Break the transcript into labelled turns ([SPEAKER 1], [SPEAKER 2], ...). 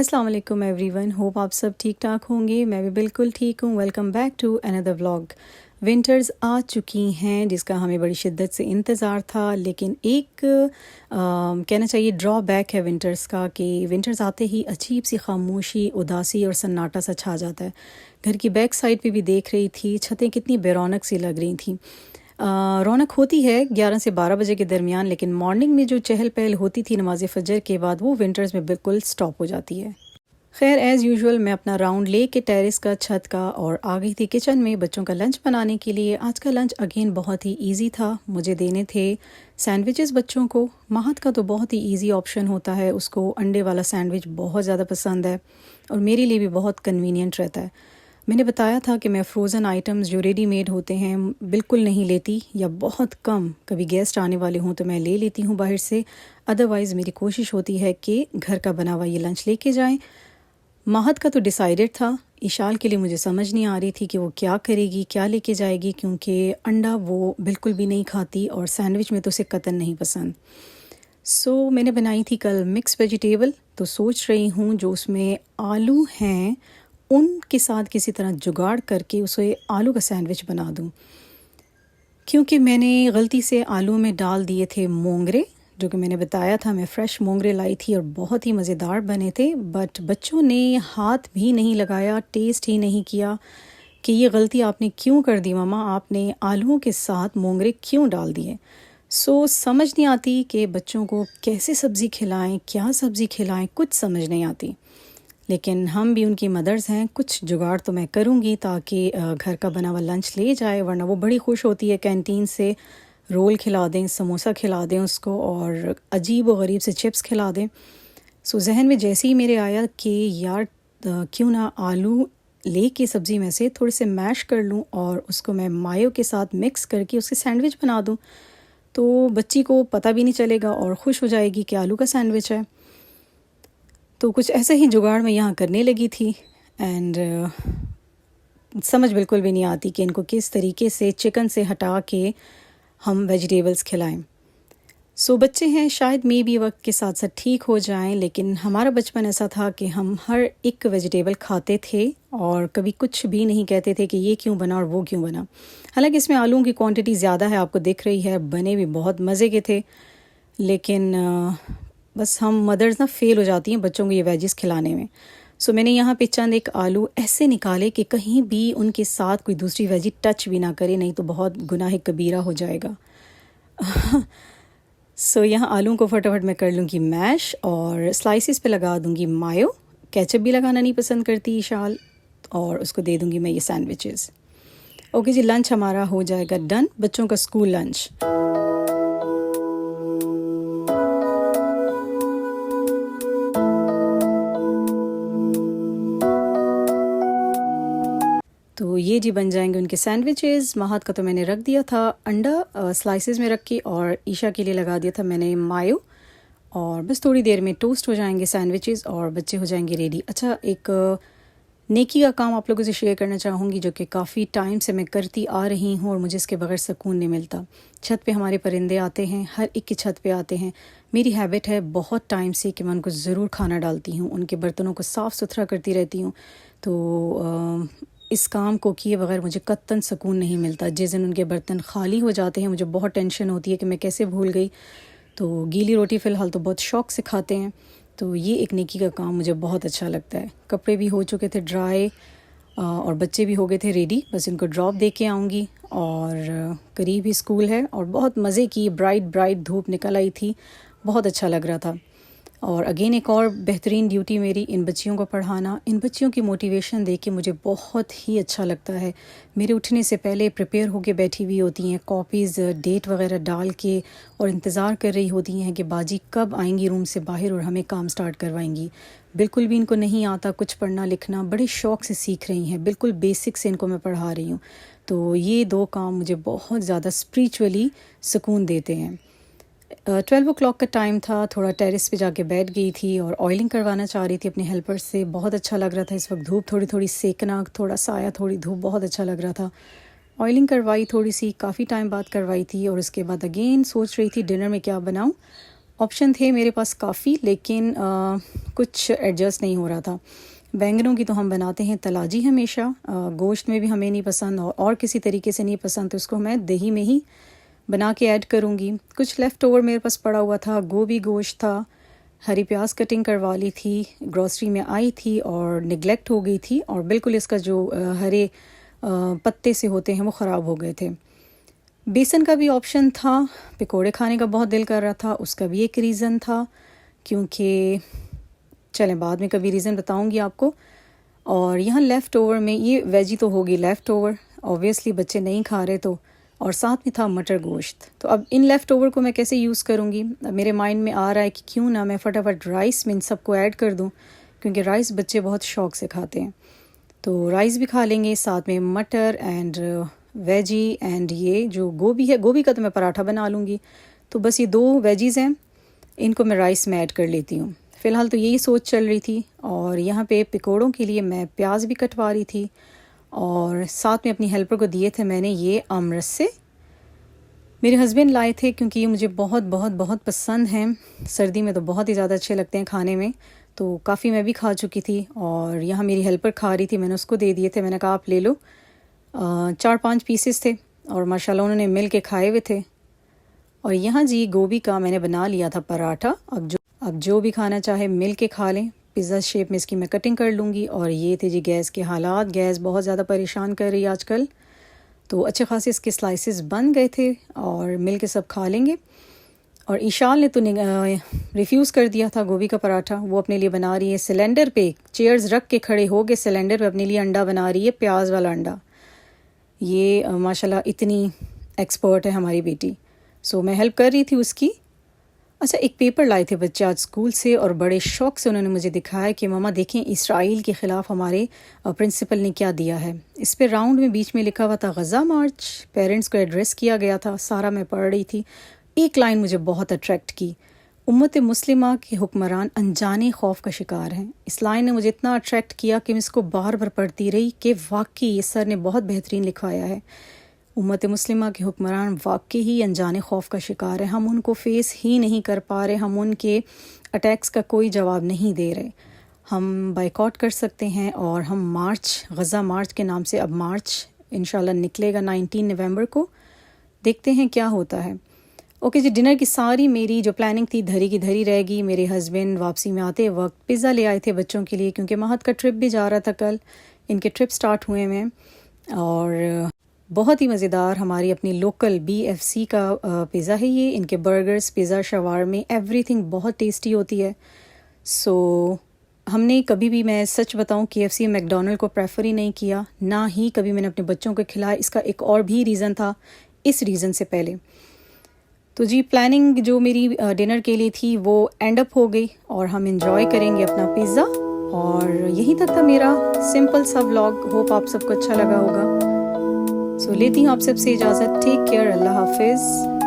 [SPEAKER 1] अस्सलाम वालेकुम everyone, hope आप सब ठीक ठाक होंगे। मैं भी बिल्कुल ठीक हूँ। Welcome back to another vlog. Winters आ चुकी हैं जिसका हमें बड़ी शिद्दत से इंतज़ार था, लेकिन एक कहना चाहिए ड्रॉबैक है विंटर्स का कि विंटर्स आते ही अजीब सी खामोशी, उदासी और सन्नाटा सा छा जाता है। घर की बैक साइड पे भी देख रही थी, छतें कितनी बेरौनक सी लग रही थी। रौनक होती है 11 से 12 बजे के दरमियान, लेकिन मॉर्निंग में जो चहल पहल होती थी नमाज फ़जर के बाद, वो विंटर्स में बिल्कुल स्टॉप हो जाती है। खैर एज़ यूजुअल मैं अपना राउंड ले के टेरेस का, छत का, और आ गई थी किचन में बच्चों का लंच बनाने के लिए। आज का लंच अगेन बहुत ही इजी था। मुझे देने थे सैंडविचेस बच्चों को। महत का तो बहुत ही इजी ऑप्शन होता है, उसको अंडे वाला सैंडविच बहुत ज़्यादा पसंद है और मेरे लिए भी बहुत कन्वीनियंट रहता है। मैंने बताया था कि मैं फ़्रोज़न आइटम्स जो रेडीमेड होते हैं बिल्कुल नहीं लेती, या बहुत कम, कभी गेस्ट आने वाले हों तो मैं ले लेती हूँ बाहर से। अदरवाइज़ मेरी कोशिश होती है कि घर का बना हुआ ये लंच लेके जाएं। महत का तो डिसाइडेड था। इशाल के लिए मुझे समझ नहीं आ रही थी कि वो क्या करेगी, क्या लेके जाएगी, क्योंकि अंडा वो बिल्कुल भी नहीं खाती और सैंडविच में तो उसे कतई नहीं पसंद। मैंने बनाई थी कल मिक्स वेजिटेबल, तो सोच रही हूँ जो उसमें आलू हैं उनके साथ किसी तरह जुगाड़ करके उसे आलू का सैंडविच बना दूँ। क्योंकि मैंने गलती से आलू में डाल दिए थे मोंगरे, जो कि मैंने बताया था मैं फ़्रेश मोंगरे लाई थी और बहुत ही मज़ेदार बने थे, बट बच्चों ने हाथ भी नहीं लगाया, टेस्ट ही नहीं किया कि ये गलती आपने क्यों कर दी मम्मा, आपने आलूओं के साथ मोंगरे क्यों डाल दिए। समझ नहीं आती कि बच्चों को कैसे सब्ज़ी खिलाएं, क्या सब्ज़ी खिलाएं, कुछ समझ नहीं आती। लेकिन हम भी उनकी मदर्स हैं, कुछ जुगाड़ तो मैं करूँगी ताकि घर का बना हुआ लंच ले जाए, वरना वो बड़ी खुश होती है कैंटीन से रोल खिला दें, समोसा खिला दें उसको, और अजीब व गरीब से चिप्स खिला दें। जहन में जैसे ही मेरे आया कि यार क्यों ना आलू ले के सब्ज़ी में से थोड़े से मैश कर लूँ और उसको मैं मायो के साथ मिक्स करके उसके सैंडविच बना दूँ, तो बच्ची को पता भी नहीं चलेगा और ख़ुश हो जाएगी कि आलू का सैंडविच है। तो कुछ ऐसा ही जुगाड़ मैं यहाँ करने लगी थी एंड समझ बिल्कुल भी नहीं आती कि इनको किस तरीके से चिकन से हटा के हम वेजिटेबल्स खिलाएं। बच्चे हैं, शायद मे भी वक्त के साथ साथ ठीक हो जाएं, लेकिन हमारा बचपन ऐसा था कि हम हर एक वेजिटेबल खाते थे और कभी कुछ भी नहीं कहते थे कि ये क्यों बना और वो क्यों बना। हालांकि इसमें आलूओं की क्वांटिटी ज़्यादा है, आपको दिख रही है, बने भी बहुत मज़े के थे, लेकिन बस हम मदर्स ना फ़ेल हो जाती हैं बच्चों को ये वेजिस खिलाने में। मैंने यहाँ पे चंद एक आलू ऐसे निकाले कि कहीं भी उनके साथ कोई दूसरी वेजी टच भी ना करे, नहीं तो बहुत गुनाह कबीरा हो जाएगा। यहाँ आलू को फटाफट मैं कर लूँगी मैश और स्लाइसिस पे लगा दूँगी मायो। केचप भी लगाना नहीं पसंद करती इशाल, और उसको दे दूँगी मैं ये सैंडविचेस। ओके जी, लंच हमारा हो जाएगा डन, बच्चों का स्कूल लंच। तो ये जी बन जाएंगे उनके सैंडविचेस। महत का तो मैंने रख दिया था अंडा स्लाइसेस में रख के, और ईशा के लिए लगा दिया था मैंने मायो, और बस थोड़ी देर में टोस्ट हो जाएंगे सैंडविचेस और बच्चे हो जाएंगे रेडी। अच्छा, एक नेकी का काम आप लोगों से शेयर करना चाहूँगी जो कि काफ़ी टाइम से मैं करती आ रही हूँ और मुझे इसके बगैर सुकून नहीं मिलता। छत पे हमारे परिंदे आते हैं, हर एक की छत पे आते हैं। मेरी हैबिट है बहुत टाइम से कि मैं उनको ज़रूर खाना डालती हूँ, उनके बर्तनों को साफ़ सुथरा करती रहती हूँ। तो इस काम को किए बगैर मुझे कतई सुकून नहीं मिलता। जिस दिन उनके बर्तन खाली हो जाते हैं मुझे बहुत टेंशन होती है कि मैं कैसे भूल गई। तो गीली रोटी फ़िलहाल तो बहुत शौक़ से खाते हैं, तो ये एक नेकी का काम मुझे बहुत अच्छा लगता है। कपड़े भी हो चुके थे ड्राई और बच्चे भी हो गए थे रेडी, बस इनको ड्रॉप दे के आऊँगी, और करीब ही स्कूल है और बहुत मज़े की ब्राइट धूप निकल आई थी, बहुत अच्छा लग रहा था। और अगेन एक और बेहतरीन ड्यूटी मेरी इन बच्चियों को पढ़ाना। इन बच्चियों की मोटिवेशन देख के मुझे बहुत ही अच्छा लगता है। मेरे उठने से पहले प्रिपेयर होके बैठी हुई होती हैं, कॉपीज़ डेट वगैरह डाल के, और इंतज़ार कर रही होती हैं कि बाजी कब आएंगी रूम से बाहर और हमें काम स्टार्ट करवाएंगी। बिल्कुल भी इनको नहीं आता कुछ पढ़ना लिखना, बड़े शौक़ से सीख रही हैं, बिल्कुल बेसिक से इनको मैं पढ़ा रही हूँ। तो ये दो काम मुझे बहुत ज़्यादा स्पिरिचुअली सुकून देते हैं। 12 o'clock का टाइम था, थोड़ा टेरेस पे जाके बैठ गई थी और ऑयलिंग करवाना चाह रही थी अपने हेल्पर से। बहुत अच्छा लग रहा था इस वक्त, धूप थोड़ी थोड़ी सेकना, थोड़ा साया, थोड़ी धूप, बहुत अच्छा लग रहा था। ऑयलिंग करवाई थोड़ी सी, काफ़ी टाइम बाद करवाई थी, और उसके बाद अगेन सोच रही थी डिनर में क्या बनाऊं, ऑप्शन थे मेरे पास काफ़ी, लेकिन कुछ एडजस्ट नहीं हो रहा था। बैंगनों की तो हम बनाते हैं तलाजी हमेशा, गोश्त में भी हमें नहीं पसंद और किसी तरीके से नहीं पसंद, तो इसको मैं दही में ही बना के ऐड करूँगी। कुछ लेफ़्ट ओवर मेरे पास पड़ा हुआ था, गोभी गोश्त था, हरी प्याज कटिंग करवा ली थी, ग्रॉसरी में आई थी और निगलेक्ट हो गई थी, और बिल्कुल इसका जो हरे पत्ते से होते हैं वो ख़राब हो गए थे। बेसन का भी ऑप्शन था, पकोड़े खाने का बहुत दिल कर रहा था, उसका भी एक रीज़न था, क्योंकि चलें बाद में कभी रीज़न बताऊंगी आपको। और यहाँ लेफ़्ट ओवर में ये वेजी तो होगी लेफ़्ट ओवर, ऑब्वियसली बच्चे नहीं खा रहे तो, और साथ में था मटर गोश्त। तो अब इन लेफ़्ट ओवर को मैं कैसे यूज़ करूँगी, अब मेरे माइंड में आ रहा है कि क्यों ना मैं फटाफट राइस में इन सबको ऐड कर दूँ, क्योंकि राइस बच्चे बहुत शौक़ से खाते हैं। तो राइस भी खा लेंगे, साथ में मटर एंड वेजी एंड ये जो गोभी है, गोभी का तो मैं पराठा बना लूँगी। तो बस ये 2 वेजीज़ हैं, इनको मैं राइस में ऐड कर लेती हूँ। फ़िलहाल तो यही सोच चल रही थी। और यहाँ पे पकोड़ों के लिए मैं प्याज भी कटवा रही थी, और साथ में अपनी हेल्पर को दिए थे मैंने ये आमरस से, मेरे हस्बैंड लाए थे, क्योंकि ये मुझे बहुत बहुत बहुत पसंद हैं। सर्दी में तो बहुत ही ज़्यादा अच्छे लगते हैं खाने में, तो काफ़ी मैं भी खा चुकी थी, और यहाँ मेरी हेल्पर खा रही थी, मैंने उसको दे दिए थे। मैंने कहा आप ले लो। 4-5 पीसेस थे और माशाल्लाह उन्होंने मिल के खाए हुए थे। और यहाँ जी गोभी का मैंने बना लिया था पराठा। अब जो भी खाना चाहे मिल के खा लें। पिज़्ज़ा शेप में इसकी मैं कटिंग कर लूँगी। और ये थे जी गैस के हालात, गैस बहुत ज़्यादा परेशान कर रही है आजकल। तो अच्छे खासे इसके स्लाइसेस बन गए थे और मिल के सब खा लेंगे। और ईशाल ने तो रिफ्यूज़ कर दिया था गोभी का पराठा, वो अपने लिए बना रही है सिलेंडर पे, चेयर्स रख के खड़े हो गए सिलेंडर पे, अपने लिए अंडा बना रही है, प्याज वाला अंडा। ये माशाल्लाह इतनी एक्सपर्ट है हमारी बेटी। सो मैं हेल्प कर रही थी उसकी। अच्छा, एक पेपर लाए थे बच्चे आज स्कूल से, और बड़े शौक़ से उन्होंने मुझे दिखाया कि मम्मा देखें इसराइल के ख़िलाफ़ हमारे प्रिंसिपल ने क्या दिया है। इस पे राउंड में बीच में लिखा हुआ था गज़ा मार्च, पेरेंट्स को एड्रेस किया गया था। सारा मैं पढ़ रही थी। एक लाइन मुझे बहुत अट्रैक्ट की, उम्मत मुस्लिमा के हुक्मरान अनजाने खौफ का शिकार हैं। इस लाइन ने मुझे इतना अट्रैक्ट किया कि मैं इसको बार बार पढ़ती रही कि वाकई ये सर ने बहुत बेहतरीन लिखवाया है। उम्मत मुस्लिमा के हुक्मरान वाकई ही अनजाने खौफ का शिकार है। हम उनको फेस ही नहीं कर पा रहे, हम उनके अटैक्स का कोई जवाब नहीं दे रहे। हम बाइकआउट कर सकते हैं, और हम मार्च, गज़ा मार्च के नाम से अब मार्च इंशाल्लाह निकलेगा 19 नवंबर को। देखते हैं क्या होता है। ओके जी, डिनर की सारी मेरी जो प्लानिंग थी धरी की धरी रहेगी। मेरे हस्बैंड वापसी में आते वक्त पिज़्ज़ा ले आए थे बच्चों के लिए, क्योंकि महत का ट्रिप भी जा रहा था कल, इनके ट्रिप स्टार्ट हुए हैं। और बहुत ही मज़ेदार हमारी अपनी लोकल BFC का पिज़्ज़ा है ये। इनके बर्गर्स, पिज़्ज़ा, शवारमे, एवरीथिंग बहुत टेस्टी होती है। सो हमने कभी भी, मैं सच बताऊं, KFC, मैकडोनल्ड को प्रेफर ही नहीं किया, ना ही कभी मैंने अपने बच्चों को खिलाया। इसका एक और भी रीज़न था, इस रीज़न से पहले। तो जी प्लानिंग जो मेरी डिनर के लिए थी वो एंड अप हो गई, और हम इंजॉय करेंगे अपना पिज़्ज़ा। और यहीं तक था मेरा सिंपल सा व्लॉग। होप आप सबको अच्छा लगा होगा। सो लेती हूँ आप सबसे इजाज़त। टेक केयर, अल्लाह हाफिज़।